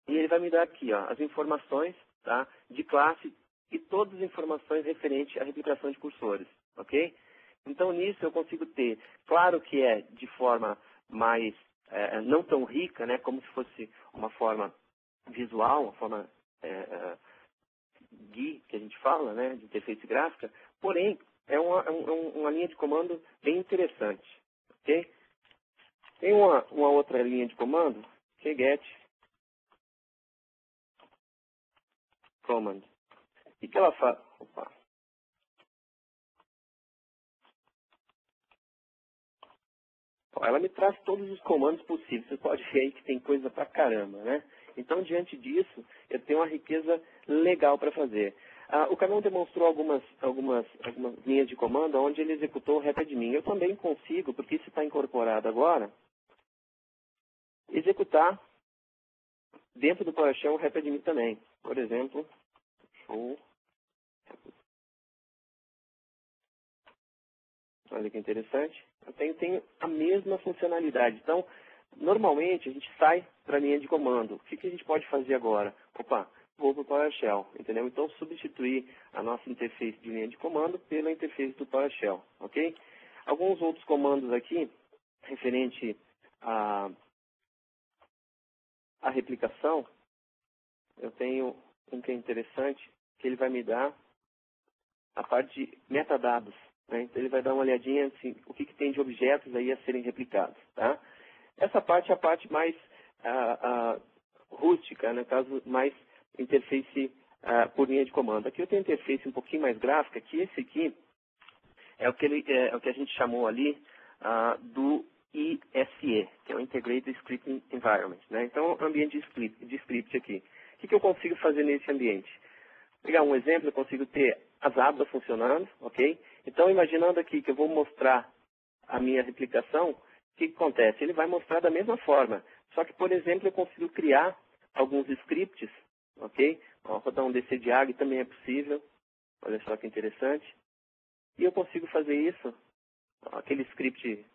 e ele vai me dar aqui, ó, as informações, tá, de classe e todas as informações referentes à replicação de cursores, ok? Então nisso eu consigo ter, claro que é de forma mais, não tão rica, né, como se fosse uma forma visual, uma forma GUI, que a gente fala, né, de interface gráfica, porém é uma linha de comando bem interessante, ok? Tem uma outra linha de comando, que é get command. O que ela faz? Opa. Ela me traz todos os comandos possíveis. Você pode ver aí que tem coisa pra caramba, né? Então, diante disso, eu tenho uma riqueza legal para fazer. O Carlão demonstrou algumas linhas de comando onde ele executou o RapidMin. Eu também consigo, porque isso está incorporado agora, executar dentro do PowerShell o RapidMin também. Por exemplo, olha que interessante. Eu tenho a mesma funcionalidade. Então, normalmente a gente sai para a linha de comando. O que a gente pode fazer agora? Opa, vou para o PowerShell, entendeu? Então, substituir a nossa interface de linha de comando pela interface do PowerShell, ok? Alguns outros comandos aqui, referente à replicação, eu tenho um que é interessante, que ele vai me dar a parte de metadados. Então ele vai dar uma olhadinha assim, o que tem de objetos aí a serem replicados. Tá? Essa parte é a parte mais rústica, no caso mais interface por linha de comando. Aqui eu tenho interface um pouquinho mais gráfica, que esse aqui é o que a gente chamou ali do ISE, que é o Integrated Scripting Environment. Né? Então, ambiente de script aqui. O que eu consigo fazer nesse ambiente? Pegar um exemplo, eu consigo ter as abas funcionando, ok? Então, imaginando aqui que eu vou mostrar a minha replicação, o que acontece? Ele vai mostrar da mesma forma. Só que, por exemplo, eu consigo criar alguns scripts, ok? Rodar um DCDiag também é possível. Olha só que interessante. E eu consigo fazer isso, aquele script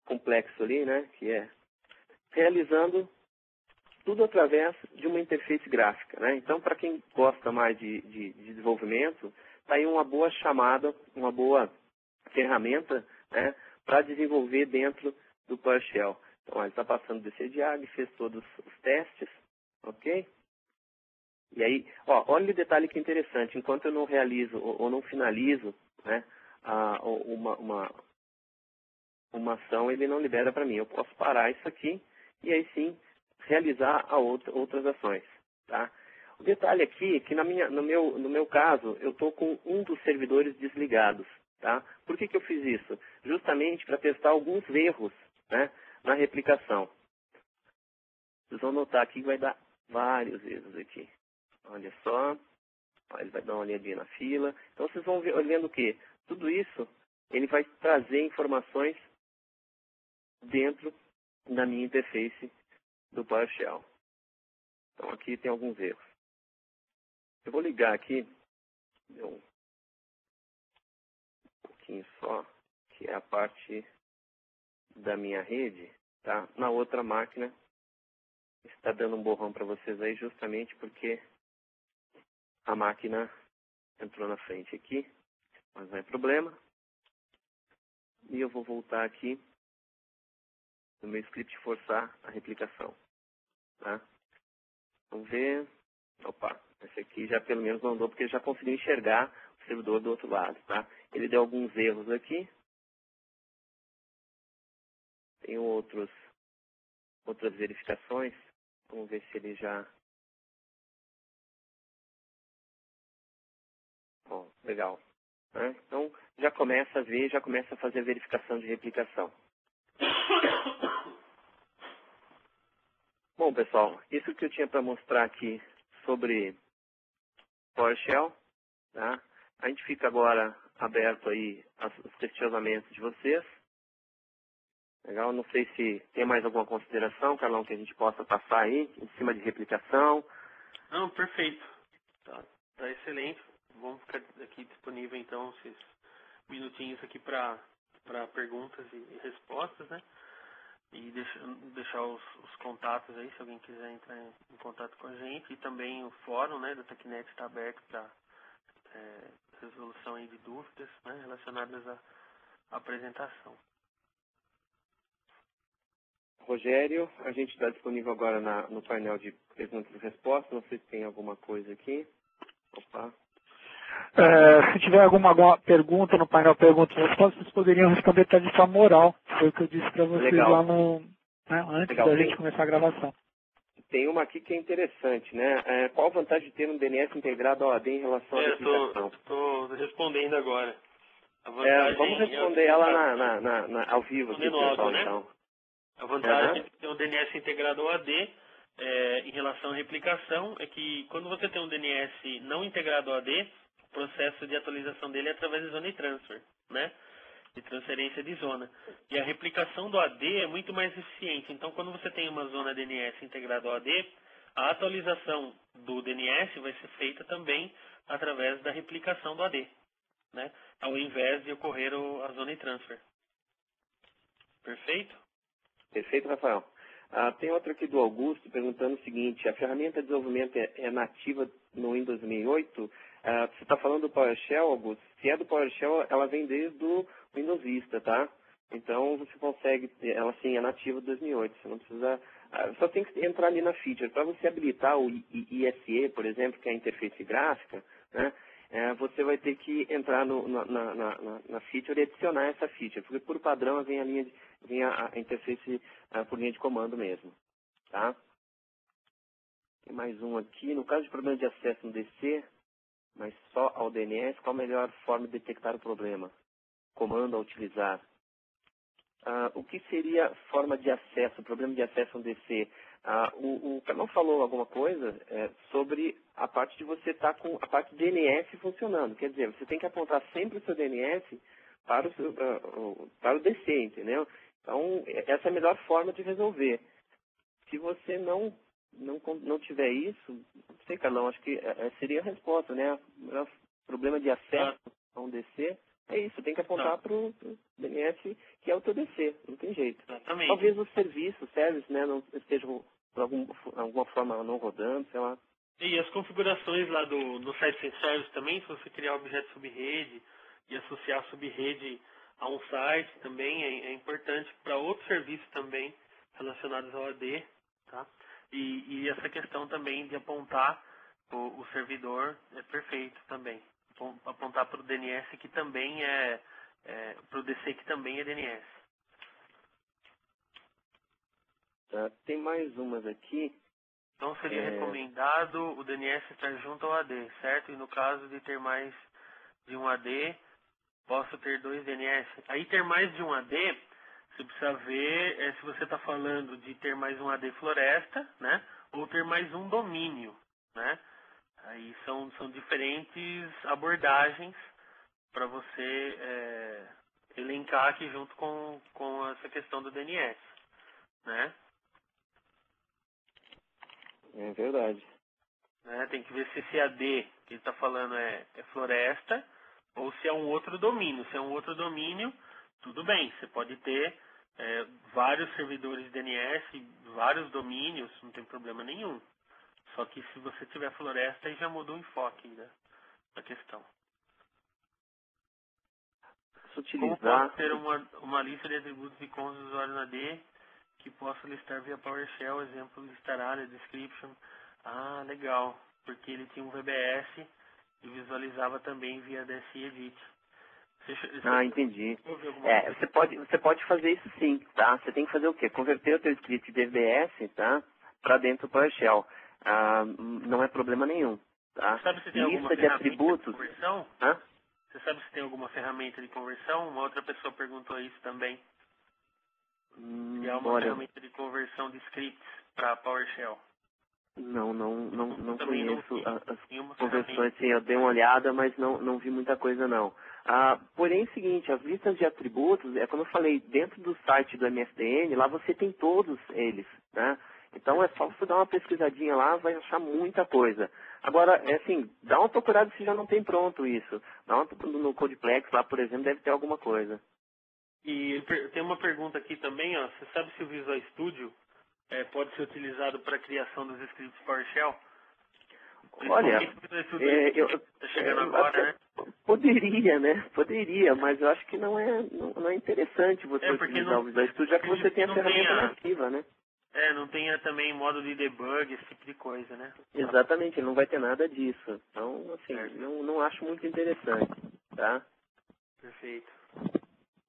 complexo ali, né? Que é realizando tudo através de uma interface gráfica. Né? Então, para quem gosta mais de desenvolvimento, está aí uma boa chamada, uma boa ferramenta, né, para desenvolver dentro do PowerShell. Então, ele está passando do DCDiag, fez todos os testes, ok? E aí, olha o detalhe que interessante, enquanto eu não realizo ou não finalizo, né, uma ação, ele não libera para mim. Eu posso parar isso aqui e aí sim realizar outras ações. Tá? O detalhe aqui é que no meu caso, eu estou com um dos servidores desligados. Tá? Por que eu fiz isso? Justamente para testar alguns erros, né, na replicação. Vocês vão notar aqui que vai dar vários erros aqui. Olha só, ele vai dar uma olhadinha na fila. Então vocês vão olhando o quê? Tudo isso, ele vai trazer informações dentro da minha interface do PowerShell. Então aqui tem alguns erros. Eu vou ligar aqui, um pouquinho só, que é a parte da minha rede, tá? Na outra máquina, está dando um borrão para vocês aí justamente porque a máquina entrou na frente aqui, mas não é problema. E eu vou voltar aqui no meu script forçar a replicação. Tá? Vamos ver. Opa, esse aqui já pelo menos mandou porque já conseguiu enxergar o servidor do outro lado. Tá? Ele deu alguns erros aqui. Tem outras verificações. Vamos ver se ele já... Legal. Né? Então, já começa a ver, já começa a fazer a verificação de replicação. Bom, pessoal, isso que eu tinha para mostrar aqui sobre PowerShell. Tá? A gente fica agora aberto aí aos questionamentos de vocês. Legal? Não sei se tem mais alguma consideração, Carlão, que a gente possa passar aí, em cima de replicação. Não, perfeito. Tá excelente. Vamos ficar aqui disponível. então esses minutinhos aqui para perguntas e respostas, né? E deixar os contatos aí, se alguém quiser entrar em contato com a gente. E também o fórum, né, da Tecnet está aberto para resolução aí de dúvidas, né, relacionadas à apresentação. Rogério, a gente está disponível agora no painel de perguntas e respostas. Não sei se tem alguma coisa aqui. Opa. Se tiver alguma pergunta no painel perguntas e respostas, vocês poderiam responder até de forma oral. Foi o que eu disse para vocês lá antes Legal. da gente começar a gravação. Tem uma aqui que é interessante, né? Qual a vantagem de ter um DNS integrado ao AD em relação à aplicação? Estou respondendo agora. A vantagem vamos responder ela ao vivo aqui, pessoal, né? então. A vantagem de ter um DNS integrado ao AD em relação à replicação é que quando você tem um DNS não integrado ao AD, o processo de atualização dele é através de zona e transfer, né? De transferência de zona. E a replicação do AD é muito mais eficiente. Então, quando você tem uma zona DNS integrada ao AD, a atualização do DNS vai ser feita também através da replicação do AD, né? Ao invés de ocorrer a zona e transfer. Perfeito? Perfeito, Rafael. Tem outro aqui do Augusto perguntando o seguinte: a ferramenta de desenvolvimento é nativa no Windows 2008? Você está falando do PowerShell, Augusto? Se é do PowerShell, ela vem desde o Windows Vista, tá? Então você consegue, ela sim é nativa do 2008. Você não precisa, só tem que entrar ali na feature. Para você habilitar o ISE, por exemplo, que é a interface gráfica, né? Você vai ter que entrar na feature e adicionar essa feature, porque por padrão vem a interface por linha de comando mesmo, tá? Tem mais um aqui. No caso de problema de acesso no DC, mas só ao DNS, qual a melhor forma de detectar o problema? Comando a utilizar. O que seria forma de acesso, problema de acesso no DC? O Carlão falou alguma coisa sobre a parte de você estar com a parte DNS funcionando. Quer dizer, você tem que apontar sempre o seu DNS para o DC, entendeu? Então, essa é a melhor forma de resolver. Se você não tiver isso, não sei, Carlão, acho que seria a resposta, né? O melhor problema de acesso a um DC é isso, tem que apontar para o DNS, que é o teu DC, não tem jeito. Exatamente. Talvez os serviços, né, não estejam de alguma forma não rodando, sei lá. E as configurações lá no site sem service também, se você criar objeto subrede e associar a subrede a um site também, é importante para outros serviços também relacionados ao AD, tá? E essa questão também de apontar o servidor é perfeito também. Apontar para o DNS que também para o DC que também é DNS. Tá, tem mais umas aqui. Então seria recomendado o DNS estar junto ao AD, certo? E no caso de ter mais de um AD, posso ter 2 DNS. Aí ter mais de um AD, você precisa ver se você está falando de ter mais um AD floresta, né? Ou ter mais um domínio, né? Aí são diferentes abordagens para você elencar aqui junto com essa questão do DNS, né? É verdade. Tem que ver se esse AD que ele está falando é floresta ou se é um outro domínio. Se é um outro domínio, tudo bem, você pode ter vários servidores de DNS, vários domínios, não tem problema nenhum. Só que se você tiver floresta, aí já mudou o enfoque da questão. Como posso ter uma lista de atributos e cons do usuário na AD que posso listar via PowerShell, exemplo, listar área, description. Ah, legal, porque ele tinha um VBS e visualizava também via DSI Edit. Entendi. Você pode fazer isso sim, tá? Você tem que fazer o quê? Converter o teu script de VBS, tá? Para dentro do PowerShell. Não é problema nenhum, tá? Sabe se tem alguma lista de atributos. De conversão? Hã? Você sabe se tem alguma ferramenta de conversão? Uma outra pessoa perguntou isso também. Se há uma ferramenta de conversão de scripts para PowerShell. Não conheço as conversões. Sim, eu dei uma olhada, mas não vi muita coisa não. Porém, é o seguinte, as listas de atributos, como eu falei, dentro do site do MSDN, lá você tem todos eles, né? Então é só você dar uma pesquisadinha lá, vai achar muita coisa. Agora, assim, dá uma procurada se já não tem pronto isso. Dá uma no Codeplex lá, por exemplo, deve ter alguma coisa. E tem uma pergunta aqui também, ó. Você sabe se o Visual Studio pode ser utilizado para a criação dos scripts PowerShell? Olha, Principalmente o Visual Studio está chegando agora, né? Poderia, né? Poderia, mas eu acho que não é interessante você utilizar o Visual Studio, já que você tem a ferramenta nativa, né? Não tenha também modo de debug, esse tipo de coisa, né? Exatamente, ele não vai ter nada disso. Então, assim, não acho muito interessante, tá? Perfeito.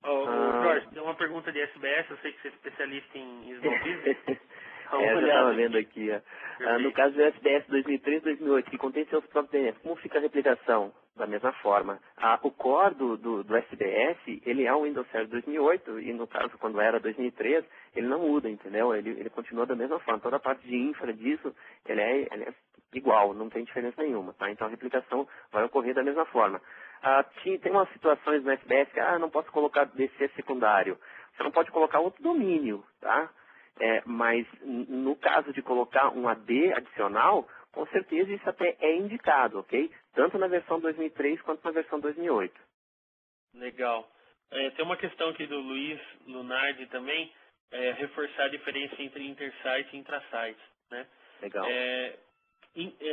Ô, Jorge, tem uma pergunta de SBS, eu sei que você é especialista em Small Business. Eu já estava vendo aqui, ó. No caso do SBS 2003-2008, que contém seus próprios DNS, como fica a replicação? Da mesma forma. O core do SBS, ele é o Windows Server 2008, e no caso, quando era 2003, ele não muda, entendeu? Ele continua da mesma forma. Toda a parte de infra disso, ele é igual, não tem diferença nenhuma, tá? Então a replicação vai ocorrer da mesma forma. Tem umas situações no SBS que, não posso colocar DC secundário. Você não pode colocar outro domínio, tá? Mas no caso de colocar um AD adicional, com certeza isso até é indicado, ok? Tanto na versão 2003 quanto na versão 2008. Legal. Tem uma questão aqui do Luiz Lunardi também, reforçar a diferença entre intersite e intrasite, né? Legal.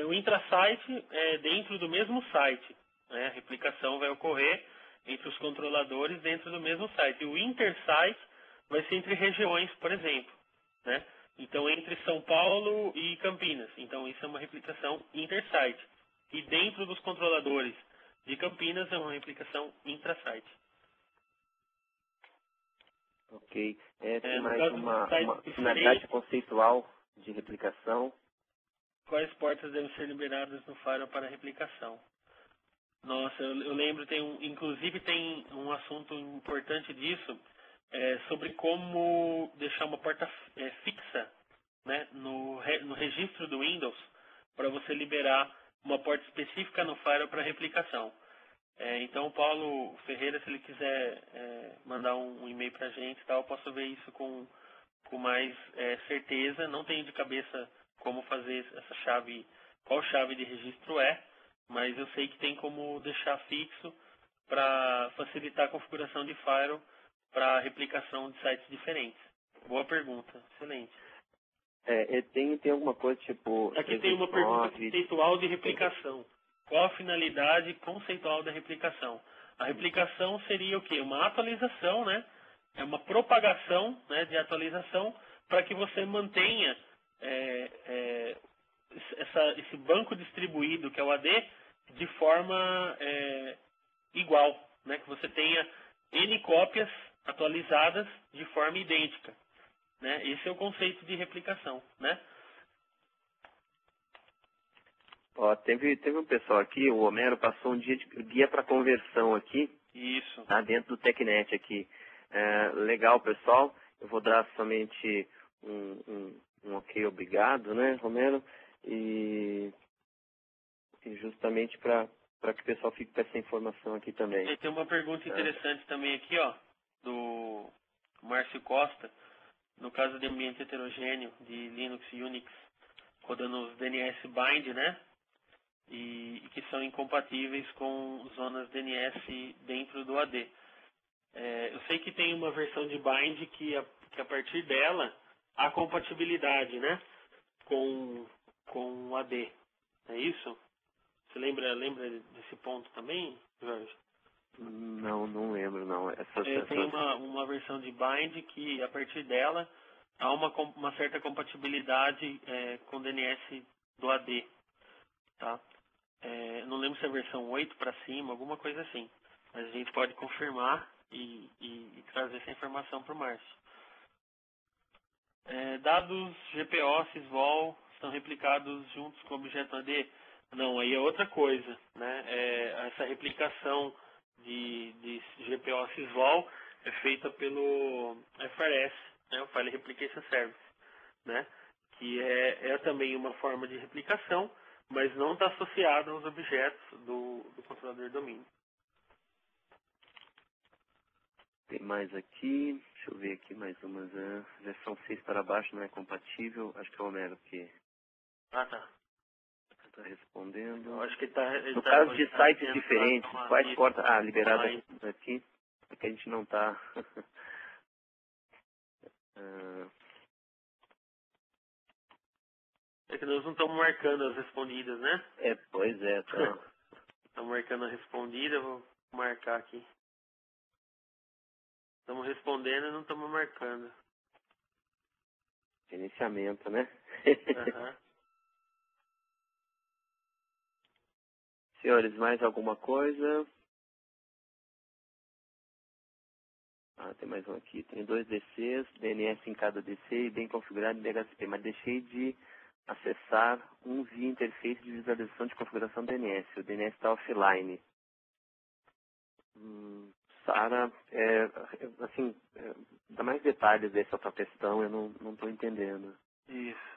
O intrasite é dentro do mesmo site, né? A replicação vai ocorrer entre os controladores dentro do mesmo site. E o intersite vai ser entre regiões, por exemplo, né? Então, entre São Paulo e Campinas. Então, isso é uma replicação intersite. E dentro dos controladores de Campinas é uma replicação intrasite. Ok. Tem mais uma finalidade conceitual de replicação. Quais portas devem ser liberadas no Firewall para replicação? Nossa, eu lembro, inclusive tem um assunto importante disso, sobre como deixar uma porta fixa, né, no registro do Windows para você liberar uma porta específica no Firewall para replicação. Então, o Paulo Ferreira, se ele quiser mandar um e-mail para a gente, eu posso ver isso com mais certeza. Não tenho de cabeça como fazer essa chave, qual chave de registro mas eu sei que tem como deixar fixo para facilitar a configuração de Firewall para replicação de sites diferentes. Boa pergunta, excelente. Tem alguma coisa tipo... Aqui tem uma pergunta conceitual de replicação. Qual a finalidade conceitual da replicação? A replicação seria o quê? Uma atualização, né? É uma propagação, né, de atualização para que você mantenha esse banco distribuído, que é o AD, de forma igual, né? Que você tenha N cópias atualizadas de forma idêntica, né? Esse é o conceito de replicação, né? Teve um pessoal aqui, o Homero passou um dia de guia para conversão aqui. Isso. Tá dentro do TechNet aqui. Legal, pessoal. Eu vou dar somente um ok, obrigado, né, Romero? E justamente para que o pessoal fique com essa informação aqui também. E tem uma pergunta interessante também aqui, ó, do Márcio Costa. No caso de ambiente heterogêneo de Linux e Unix, rodando os DNS bind, né? E que são incompatíveis com zonas DNS dentro do AD. Eu sei que tem uma versão de bind que a partir dela há compatibilidade, né? Com o AD. É isso? Você lembra desse ponto também, Jorge? Não lembro, não. Tem uma versão de bind que a partir dela há uma certa compatibilidade com o DNS do AD. Tá? Não lembro se é a versão 8 para cima, alguma coisa assim. Mas a gente pode confirmar e trazer essa informação para o Márcio. Dados GPO, Sysvol são replicados juntos com o objeto AD? Não, aí é outra coisa, né? Essa replicação de GPO Sysvol é feita pelo FRS, né? O File Replication Service, né? Que é também uma forma de replicação, mas não está associada aos objetos do controlador de domínio. Tem mais aqui, deixa eu ver aqui mais umas. Versão 6 para baixo não é compatível, acho que é o Homero que... Ah, tá. Está respondendo. Eu acho que ele no tá, caso de sites tá diferentes, quais portas... Ah, liberado aqui. É que a gente não está... É que nós não estamos marcando as respondidas, né? Pois é, tá. Estamos marcando a respondida, vou marcar aqui. Estamos respondendo e não estamos marcando. Iniciamento, né? Uhum. Senhores, mais alguma coisa? Tem mais um aqui. Tem 2 DCs, DNS em cada DC e bem configurado em DHCP, mas deixei de acessar um via interface de visualização de configuração DNS. O DNS está offline. Sara, dá mais detalhes dessa tua questão, eu não estou entendendo. Isso.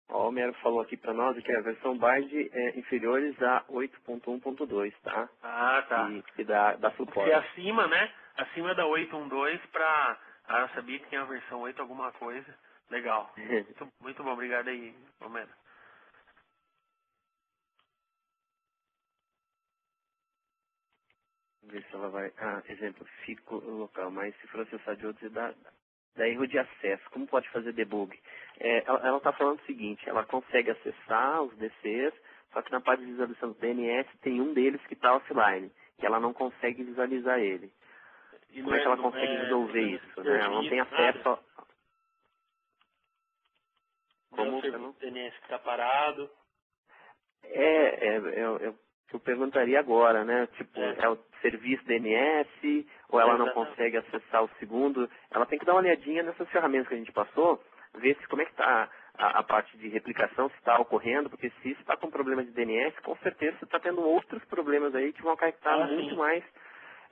O Homero falou aqui para nós que a versão BIDE é inferiores a 8.1.2, tá? Tá. E dá suporte. Se acima, né? Acima da 8.1.2 para... eu sabia que tinha a versão 8 alguma coisa. Legal. Muito bom, obrigado aí, Homero. Ver se ela vai... exemplo, fico local, mas se for acessar de outros, dá erro de acesso. Como pode fazer debug? Ela está falando o seguinte, ela consegue acessar os DCs, só que na parte de visualização do DNS tem um deles que está offline, que ela não consegue visualizar ele. Como é que ela consegue resolver isso? Né? Ela não tem acesso a... Como o DNS que está parado. Eu perguntaria agora, né? Tipo, é o serviço DNS, ou ela não consegue acessar o segundo. Ela tem que dar uma olhadinha nessas ferramentas que a gente passou, ver se como é que está a parte de replicação, se está ocorrendo, porque se está com problema de DNS, com certeza você está tendo outros problemas aí que vão acarretar muito mais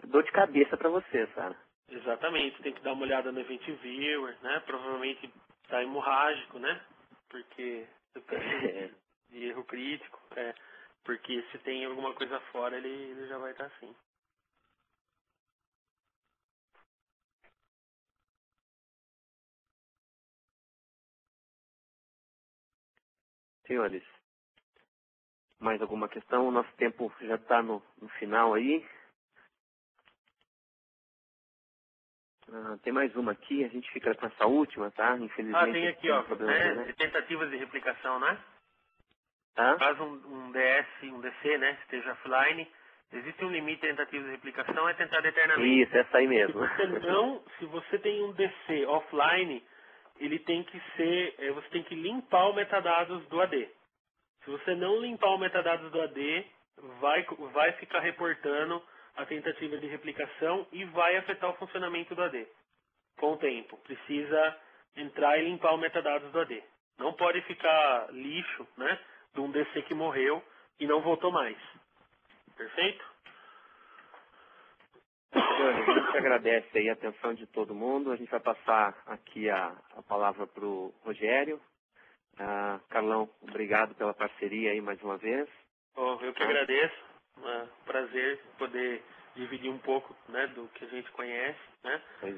dor de cabeça para você, Sara. Exatamente, tem que dar uma olhada no Event Viewer, né? Provavelmente está hemorrágico, né? Porque de erro crítico, porque se tem alguma coisa fora, ele já vai estar assim. Senhores, mais alguma questão? O nosso tempo já está no final aí. Tem mais uma aqui, a gente fica com essa última, tá? Infelizmente. Tem aqui, né? Tentativas de replicação, né? Caso um DC, né, esteja offline, existe um limite de tentativas de replicação, é tentar eternamente. Isso, essa aí mesmo. Se você tem um DC offline, ele tem que ser, você tem que limpar o metadados do AD. Se você não limpar o metadados do AD, vai ficar reportando a tentativa de replicação e vai afetar o funcionamento do AD. Com o tempo, precisa entrar e limpar o metadados do AD. Não pode ficar lixo, né, de um DC que morreu e não voltou mais. Perfeito? A gente agradece aí a atenção de todo mundo. A gente vai passar aqui a palavra para o Rogério. Carlão, obrigado pela parceria aí mais uma vez. Eu que agradeço. É um prazer poder dividir um pouco, né, do que a gente conhece, né? Pois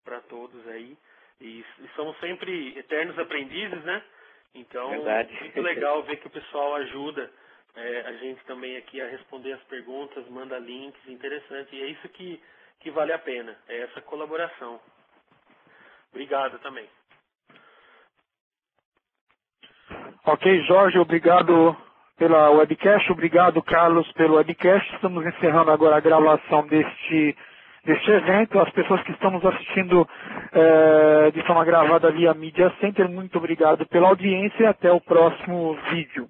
para todos aí. E somos sempre eternos aprendizes, né? Então, verdade. Muito legal ver que o pessoal ajuda a gente também aqui a responder as perguntas, manda links, interessante. E é isso que vale a pena, é essa colaboração. Obrigado também. Ok, Jorge, obrigado pela webcast, obrigado, Carlos, pelo webcast. Estamos encerrando agora a gravação deste evento. As pessoas que estão nos assistindo de forma gravada via Media Center, muito obrigado pela audiência e até o próximo vídeo.